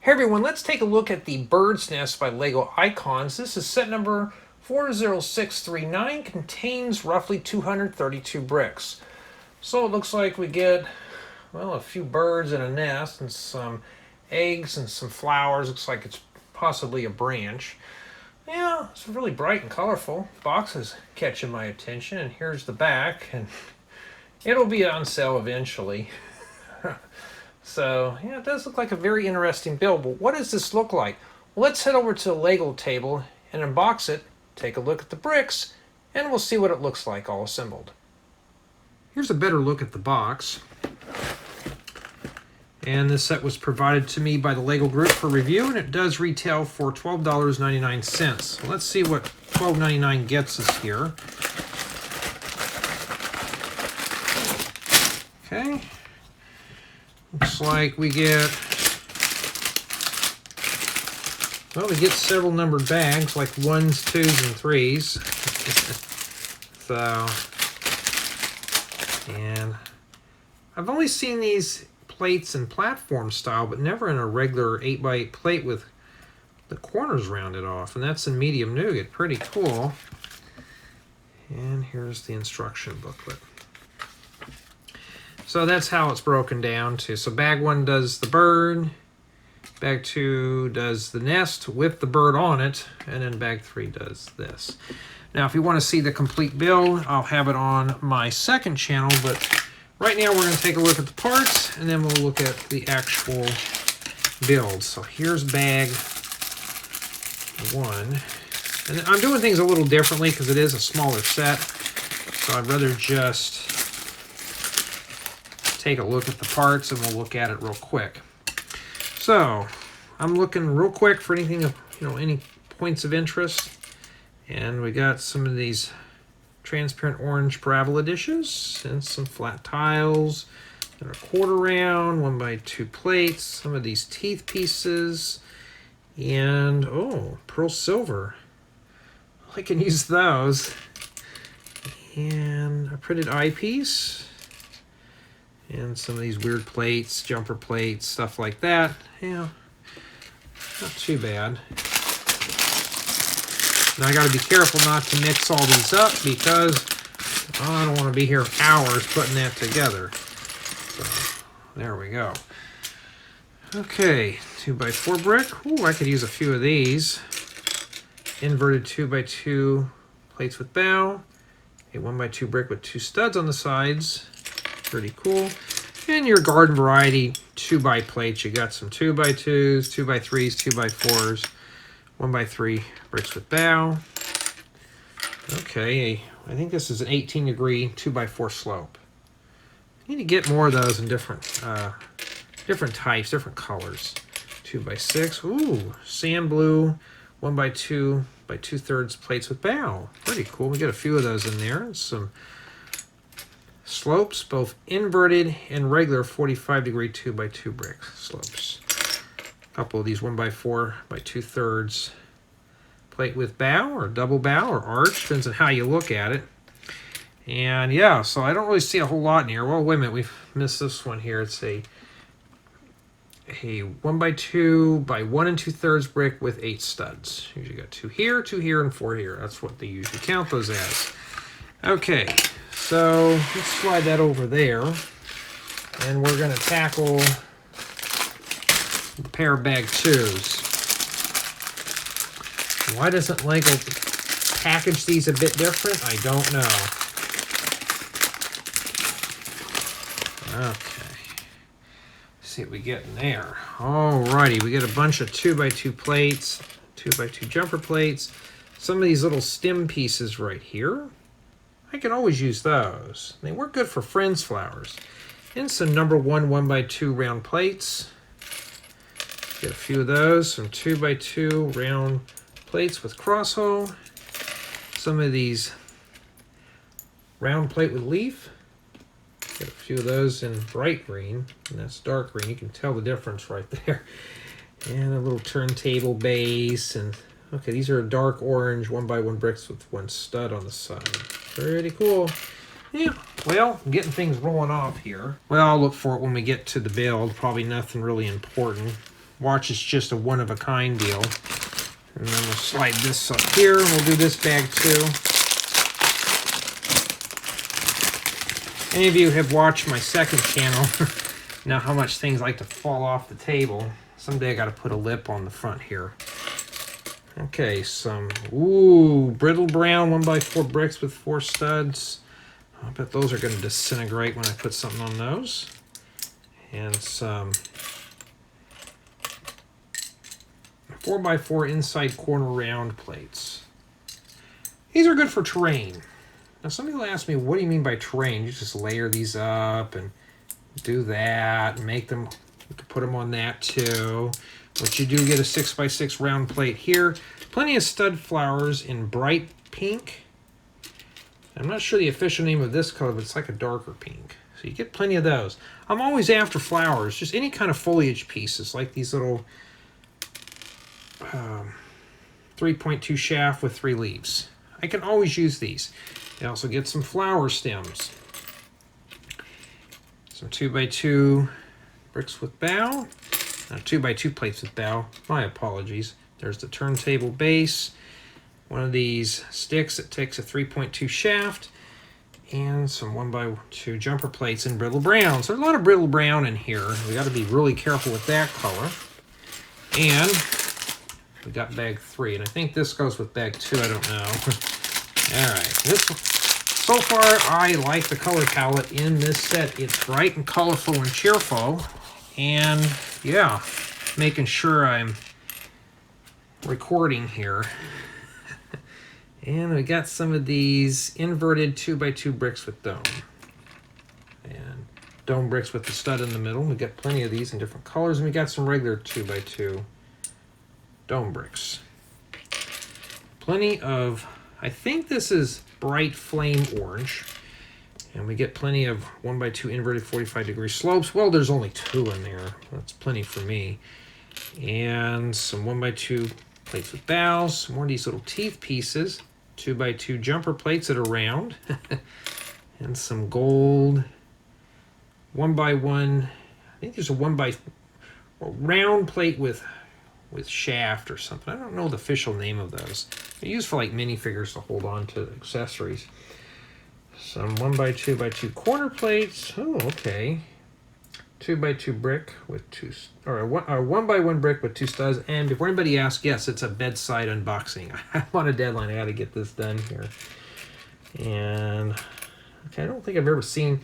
Hey everyone, let's take a look at the Bird's Nest by Lego Icons. This is set number 40639, contains roughly 232 bricks. So it looks like we get, well, a few birds in a nest and some eggs and some flowers. Looks like it's possibly a branch. Yeah, it's really bright and colorful. Box is catching my attention, and here's the back, and it'll be on sale eventually. So, yeah, it does look like a very interesting build, but what does this look like? Well, let's head over to the Lego table and unbox it, take a look at the bricks, and we'll see what it looks like all assembled. Here's a better look at the box. And this set was provided to me by the Lego Group for review, and it does retail for $12.99. So let's see what $12.99 gets us here. Okay. Looks like we get, well, we get several numbered bags, like 1s, 2s, and 3s. So, and I've only seen these plates in platform style, but never in a regular 8x8 plate with the corners rounded off. And that's in medium nougat. Pretty cool. And here's the instruction booklet. So that's how it's broken down to. So bag 1 does the bird, bag 2 does the nest with the bird on it, and then bag 3 does this. Now if you want to see the complete build, I'll have it on my second channel, but right now we're going to take a look at the parts, and then we'll look at the actual build. So here's bag 1. And I'm doing things a little differently because it is a smaller set, so I'd rather just take a look at the parts and we'll look at it real quick. So I'm looking real quick for anything of, any points of interest. And we got some of these transparent orange parabola dishes and some flat tiles and a quarter round 1x2 plates, some of these teeth pieces, and pearl silver. I can use those. And a printed eyepiece. And some of these weird plates, jumper plates, stuff like that. Yeah, not too bad. Now I got to be careful not to mix all these up because I don't want to be here hours putting that together. So there we go. Okay, 2x4 brick. Ooh, I could use a few of these. Inverted 2x2 plates with bow. A 1x2 brick with 2 studs on the sides. Pretty cool. And your garden variety 2x plates. You got some 2x2s, 2x3s, 2x4s, 1x3 bricks with bow. Okay, I think this is an 18-degree 2x4 slope. I need to get more of those in different types, different colors. 2x6. Ooh, sand blue 1x2 by 2/3 plates with bow. Pretty cool. We got a few of those in there. Some slopes, both inverted and regular 45-degree 2x2 brick slopes. A couple of these 1x4 by 2/3 plate with bow or double bow or arch, depends on how you look at it. And yeah, so I don't really see a whole lot in here. Well, wait a minute, we've missed this one here. It's a 1x2 by 1 2/3 brick with 8 studs. Usually got 2 here, 2 here, and 4 here. That's what they usually count those as. Okay. So let's slide that over there, and we're going to tackle the pair of bag 2s. Why doesn't Lego package these a bit different? I don't know. Okay. Let's see what we get in there. Alrighty, we get a bunch of 2x2 plates, 2x2 jumper plates, some of these little stem pieces right here. I can always use those. They work good for friends flowers. And some number 1 1x2 round plates. Get a few of those. Some 2x2 round plates with cross hole. Some of these round plate with leaf. Get a few of those in bright green. And that's dark green. You can tell the difference right there. And a little turntable base. And okay, these are dark orange 1x1 bricks with 1 stud on the side. Pretty cool. Yeah, well, I'm getting things rolling off here. Well, I'll look for it when we get to the build. Probably nothing really important. watch it's just a one-of-a-kind deal. And then we'll slide this up here, and we'll do this bag too. Any of you have watched my second channel know how much things like to fall off the table. Someday I got to put a lip on the front here. Okay, some brittle brown 1x4 bricks with 4 studs. I bet those are going to disintegrate when I put something on those. And some 4x4 inside corner round plates. These are good for terrain. Now some people ask me, what do you mean by terrain? You just layer these up and do that, and make them, you can put them on that too. But you do get a 6x6 round plate here. Plenty of stud flowers in bright pink. I'm not sure the official name of this color, but it's like a darker pink. So you get plenty of those. I'm always after flowers, just any kind of foliage pieces, like these little 3.2 shaft with 3 leaves. I can always use these. You also get some flower stems. Some 2x2 bricks with bow. 2x2 plates with bow. My apologies. There's the turntable base. One of these sticks that takes a 3.2 shaft. And some 1x2 jumper plates in brittle brown. So there's a lot of brittle brown in here. We got to be really careful with that color. And we got bag 3. And I think this goes with bag 2. I don't know. All right. So far, I like the color palette in this set. It's bright and colorful and cheerful. And yeah, making sure I'm recording here. And we got some of these inverted 2x2 bricks with dome. And dome bricks with the stud in the middle. We got plenty of these in different colors. And we got some regular 2x2 dome bricks. Plenty of, I think this is bright flame orange. And we get plenty of 1x2 inverted 45-degree slopes. Well, there's only 2 in there. That's plenty for me. And some 1x2 plates with bows. Some more of these little teeth pieces. 2x2 jumper plates that are round. And some gold 1x1. I think there's a 1x round plate with shaft or something. I don't know the official name of those. They're used for like minifigures to hold on to accessories. Some 1x2x2 corner plates. Oh, okay. 2x2 brick with 2, or a 1x1 brick with 2 studs. And before anybody asks, yes, it's a bedside unboxing. I'm on a deadline. I got to get this done here. And okay, I don't think I've ever seen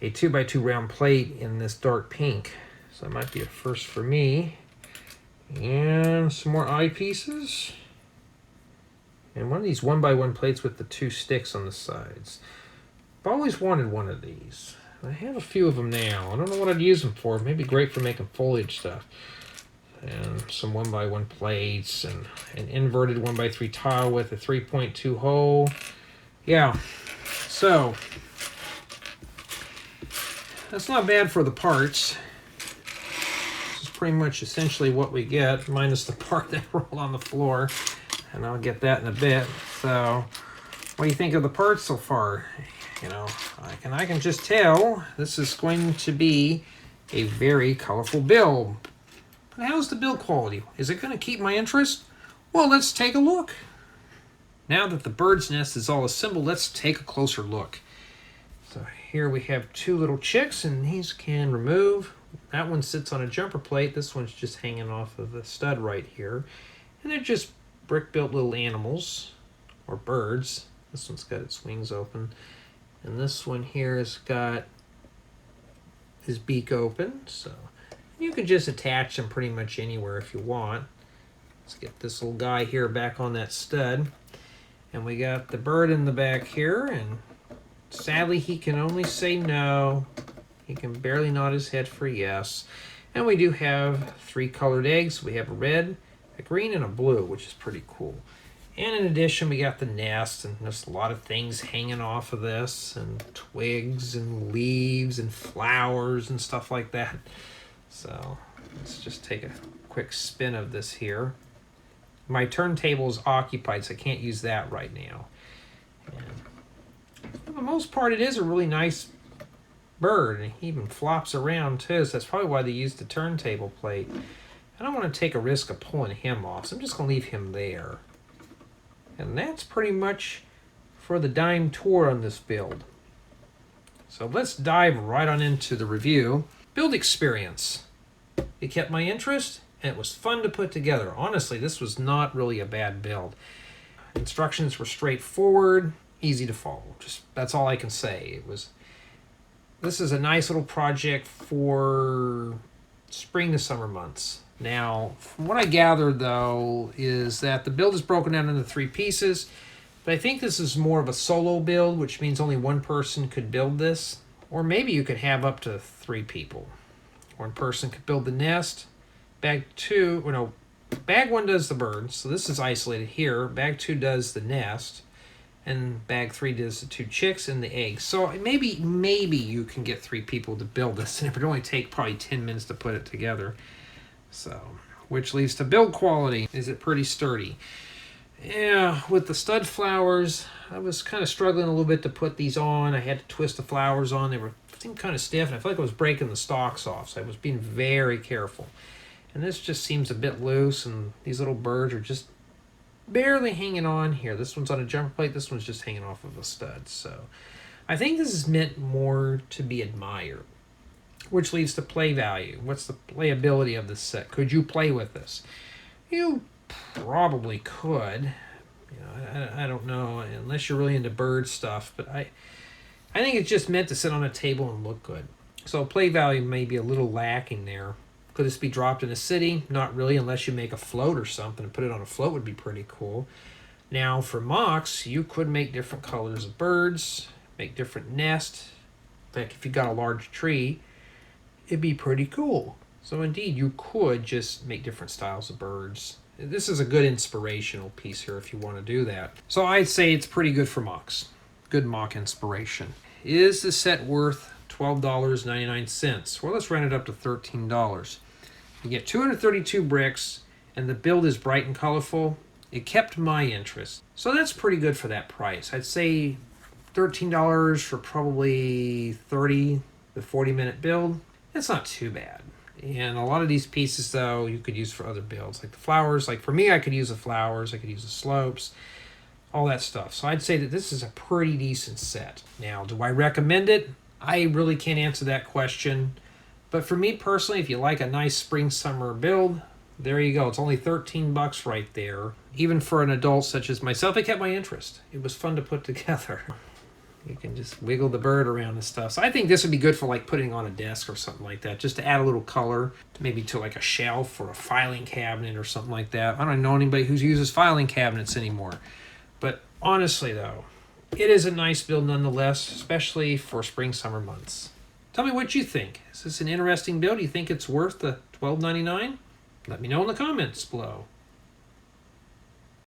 a 2x2 round plate in this dark pink, so it might be a first for me. And some more eyepieces. And one of these 1x1 plates with the 2 sticks on the sides. I've always wanted one of these. I have a few of them now. I don't know what I'd use them for. Maybe great for making foliage stuff. And some 1x1 plates and an inverted 1x3 tile with a 3.2 hole. Yeah, so that's not bad for the parts. Pretty much essentially what we get, minus the part that rolled on the floor, and I'll get that in a bit. So what do you think of the parts so far? You know, I can just tell this is going to be a very colorful build. But how's the build quality? Is it going to keep my interest? Well, let's take a look. Now that the bird's nest is all assembled, let's take a closer look. So here we have 2 little chicks, and these can remove. That one sits on a jumper plate. This one's just hanging off of the stud right here. And they're just brick-built little animals, or birds. This one's got its wings open. And this one here has got his beak open. So you can just attach them pretty much anywhere if you want. Let's get this little guy here back on that stud. And we got the bird in the back here. And sadly, he can only say no. He can barely nod his head for yes. And we do have 3 colored eggs. We have a red, a green, and a blue, which is pretty cool. And in addition, we got the nest, and there's a lot of things hanging off of this, and twigs and leaves and flowers and stuff like that. So let's just take a quick spin of this here. My turntable is occupied, so I can't use that right now. And for the most part, it is a really nice bird, and he even flops around too, so that's probably why they used the turntable plate. I don't want to take a risk of pulling him off, so I'm just going to leave him there. And that's pretty much for the dime tour on this build. So let's dive right on into the review. Build experience. It kept my interest, and it was fun to put together. Honestly, this was not really a bad build. Instructions were straightforward, easy to follow. Just that's all I can say. This is a nice little project for spring to summer months. Now, from what I gathered, though, is that the build is broken down into 3 pieces. But I think this is more of a solo build, which means only one person could build this. Or maybe you could have up to 3 people. One person could build the nest. Bag 1 does the birds, so this is isolated here. Bag 2 does the nest. And bag 3 does the 2 chicks and the eggs. So maybe you can get 3 people to build this, and it would only take probably 10 minutes to put it together. So, which leads to build quality. Is it pretty sturdy? Yeah, with the stud flowers, I was kind of struggling a little bit to put these on. I had to twist the flowers on. They seemed kind of stiff, and I felt like I was breaking the stalks off, so I was being very careful. And this just seems a bit loose, and these little birds are just barely hanging on here. This one's on a jumper plate. This one's just hanging off of a stud. So I think this is meant more to be admired, which leads to play value. What's the playability of this set? Could you play with this? You probably could. I don't know, unless you're really into bird stuff, but I think it's just meant to sit on a table and look good. So play value may be a little lacking there. Could this be dropped in a city? Not really, unless you make a float or something and put it on a float would be pretty cool. Now for mocks, you could make different colors of birds, make different nests. In fact, if you got a large tree, it'd be pretty cool. So indeed, you could just make different styles of birds. This is a good inspirational piece here if you want to do that. So I'd say it's pretty good for mocks. Good mock inspiration. Is the set worth $12.99? Well, let's round it up to $13. You get 232 bricks, and the build is bright and colorful. It kept my interest. So that's pretty good for that price. I'd say $13 for probably 30 to 40-minute build. That's not too bad. And a lot of these pieces, though, you could use for other builds. Like the flowers, like for me, I could use the flowers, I could use the slopes, all that stuff. So I'd say that this is a pretty decent set. Now, do I recommend it? I really can't answer that question. But for me personally, if you like a nice spring-summer build, there you go. It's only $13 right there. Even for an adult such as myself, it kept my interest. It was fun to put together. You can just wiggle the bird around and stuff. So I think this would be good for like putting on a desk or something like that, just to add a little color, maybe to like a shelf or a filing cabinet or something like that. I don't know anybody who uses filing cabinets anymore. But honestly, though, it is a nice build nonetheless, especially for spring-summer months. Tell me what you think. Is this an interesting build? Do you think it's worth the $12.99? Let me know in the comments below.